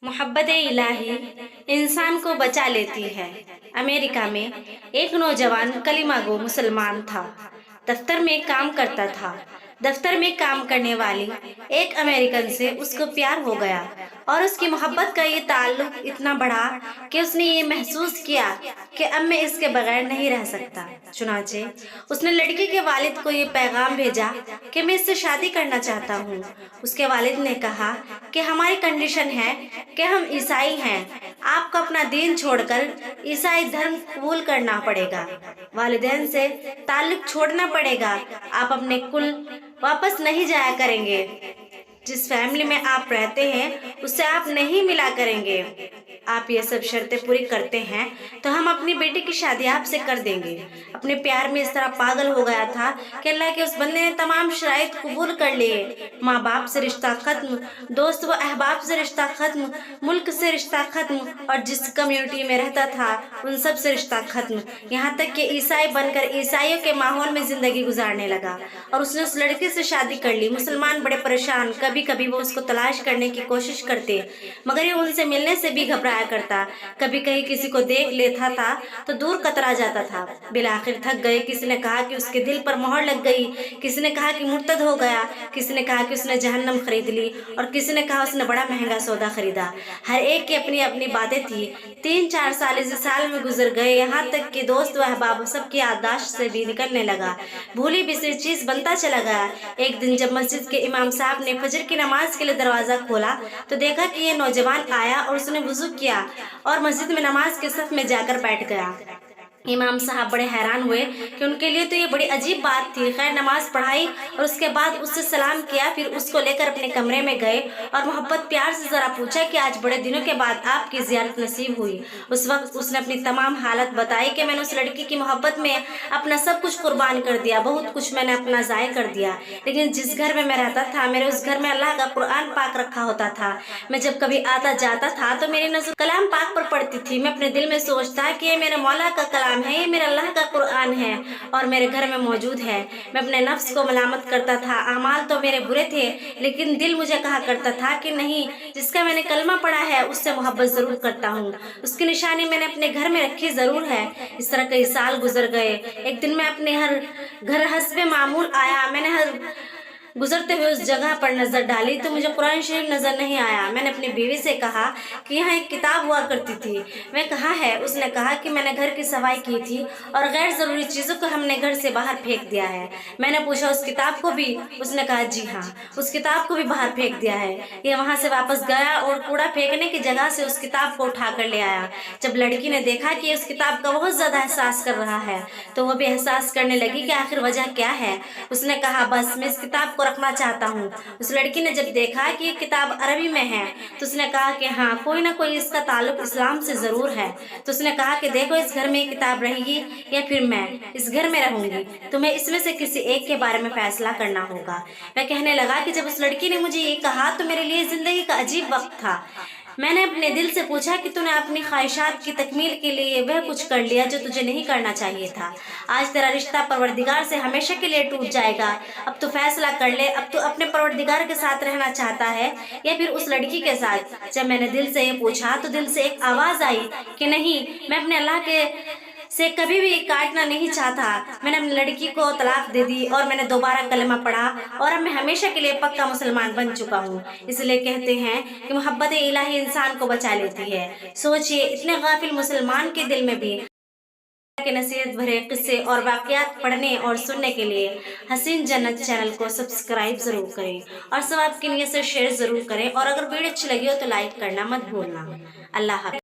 मोहब्बत इलाही इंसान को बचा लेती है। अमेरिका में एक नौजवान कलीमा गो मुसलमान था। दफ्तर में काम करता था। दफ्तर में काम करने वाली एक अमेरिकन से उसको प्यार हो गया और उसकी मोहब्बत का ये ताल्लुक इतना बढ़ा कि उसने ये महसूस किया कि अब मैं इसके बगैर नहीं रह सकता। चुनाचे उसने लड़की के वालिद को ये पैगाम भेजा कि मैं इससे शादी करना चाहता हूँ। उसके वालिद ने कहा कि हमारी कंडीशन है कि हम ईसाई हैं, आपको अपना दीन छोड़कर ईसाई धर्म कबूल करना पड़ेगा, वालिदैन से ताल्लुक छोड़ना पड़ेगा, आप अपने कुल वापस नहीं जाया करेंगे, जिस फैमिली में आप रहते हैं उससे आप नहीं मिला करेंगे। आप ये सब शर्तें पूरी करते हैं तो हम अपनी बेटी की शादी आपसे कर देंगे। अपने प्यार में इस तरह पागल हो गया था कि अल्लाह के उस बंदे ने तमाम शराइत कबूल कर लिए। माँ बाप से रिश्ता खत्म, दोस्त व अहबाब से रिश्ता खत्म, मुल्क से रिश्ता खत्म और जिस कम्युनिटी में रहता था उन सब से रिश्ता खत्म, यहाँ तक कि ईसाई बनकर ईसाइयों के माहौल में जिंदगी गुजारने लगा। और उसने उस लड़की से शादी कर ली। मुसलमान बड़े परेशान, कभी कभी वो उसको तलाश करने की कोशिश करते मगर ये उनसे मिलने से भी घबराया करता। कभी कहीं किसी को देख लेता था तो दूर कतरा जाता था। बिलाखिर थक गए। किसी ने कहा कि उसके दिल पर मोहर लग गई, किसी ने कहा कि मुर्तद हो गया, किसी ने कहा कि उसने जहन्नम खरीद ली और किसी ने कहा उसने बड़ा महंगा सौदा खरीदा। हर एक की अपनी अपनी बातें थी। 3-4 साल इस साल में गुजर गए, यहाँ तक कि दोस्त व अहबाब सबकी याददाश्त से भी निकलने लगा। भूली बिसरी चीज बनता चला गया। एक दिन जब मस्जिद के इमाम साहब ने फजर की नमाज के लिए दरवाजा खोला तो देखा कि ये नौजवान आया और उसने वुजू किया और मस्जिद में नमाज के सफ में जाकर बैठ गया। इमाम साहब बड़े हैरान हुए कि उनके लिए तो ये बड़ी अजीब बात थी। खैर नमाज पढ़ाई और उसके बाद उससे सलाम किया, फिर उसको लेकर अपने कमरे में गए और मोहब्बत प्यार से जरा पूछा कि आज बड़े दिनों के बाद आपकी जियारत नसीब हुई। उस वक्त उसने अपनी तमाम हालत बताई कि मैंने उस लड़की की मोहब्बत में अपना सब कुछ कुर्बान कर दिया, बहुत कुछ मैंने अपना ज़ाय कर दिया, लेकिन जिस घर में मैं रहता था मेरे उस घर में अल्लाह का कुरान पाक रखा होता था। मैं जब कभी आता जाता था तो मेरी नजर कलाम पाक पर पड़ती थी। मैं अपने दिल में सोचता कि ये मेरे मौला का कलाम है, ये मेरा अल्लाह का कुरान है और मेरे घर में मौजूद है। मैं अपने नफ्स को मलामत करता था। अमाल तो मेरे बुरे थे लेकिन दिल मुझे कहा करता था कि नहीं, जिसका मैंने कलमा पढ़ा है उससे मोहब्बत जरूर करता हूँ, उसकी निशानी मैंने अपने घर में रखी जरूर है। इस तरह कई साल गुजर गए। एक दिन मैं अपने हर घर हस्बे मामूल आया। मैंने हर गुजरते हुए उस जगह पर नजर डाली तो मुझे कुरान शरीफ नजर नहीं आया। मैंने अपनी बीवी से कहा कि यहाँ एक किताब हुआ करती थी। मैं कहाँ है? उसने कहा कि मैंने घर की सफाई की थी और गैर जरूरी चीजों को हमने घर से बाहर फेंक दिया है। मैंने पूछा उस किताब को भी? उसने कहा जी हाँ, उस किताब को भी बाहर फेंक दिया है। ये वहां से वापस गया और कूड़ा फेंकने की जगह से उस किताब को उठा कर ले आया। जब लड़की ने देखा कि उस किताब का बहुत ज्यादा एहसास कर रहा है तो वह भी एहसास करने लगी कि आखिर वजह क्या है। उसने कहा बस मैं इस किताब को रखना चाहता हूँ। उस लड़की ने जब देखा कि ये किताब अरबी में है तो उसने कहा कि हाँ, कोई ना कोई इसका ताल्लुक इस्लाम से जरूर है। तो उसने कहा कि देखो, इस घर में ये किताब रहेगी या फिर मैं इस घर में रहूंगी, तुम्हें इसमें से किसी एक के बारे में फैसला करना होगा। मैं कहने लगा कि जब उस लड़की ने मुझे ये कहा तो मेरे लिए जिंदगी का अजीब वक्त था। मैंने अपने दिल से पूछा कि तूने अपनी ख्वाहिशात की तकमील के लिए वह कुछ कर लिया जो तुझे नहीं करना चाहिए था। आज तेरा रिश्ता परवरदिगार से हमेशा के लिए टूट जाएगा। अब तू फैसला कर ले, अब तू अपने परवरदिगार के साथ रहना चाहता है या फिर उस लड़की के साथ। जब मैंने दिल से ये पूछा तो दिल से एक आवाज़ आई कि नहीं, मैं अपने अल्लाह के से कभी भी काटना नहीं चाहता। मैंने अपनी लड़की को तलाक दे दी और मैंने दोबारा कलमा पढ़ा और अब मैं हमेशा के लिए पक्का मुसलमान बन चुका हूँ। इसलिए कहते हैं कि मोहब्बत इलाही इंसान को बचा लेती है। सोचिए, इतने गाफिल मुसलमान के दिल में भी के नसीहत भरे किस्से और वाक़यात पढ़ने और सुनने के लिए हसीन जन्नत चैनल को सब्सक्राइब जरूर करें और सब आपकी नियत से शेयर जरूर करें और अगर वीडियो अच्छी लगी हो तो लाइक करना मत भूलना। अल्लाह हाफ़िज़।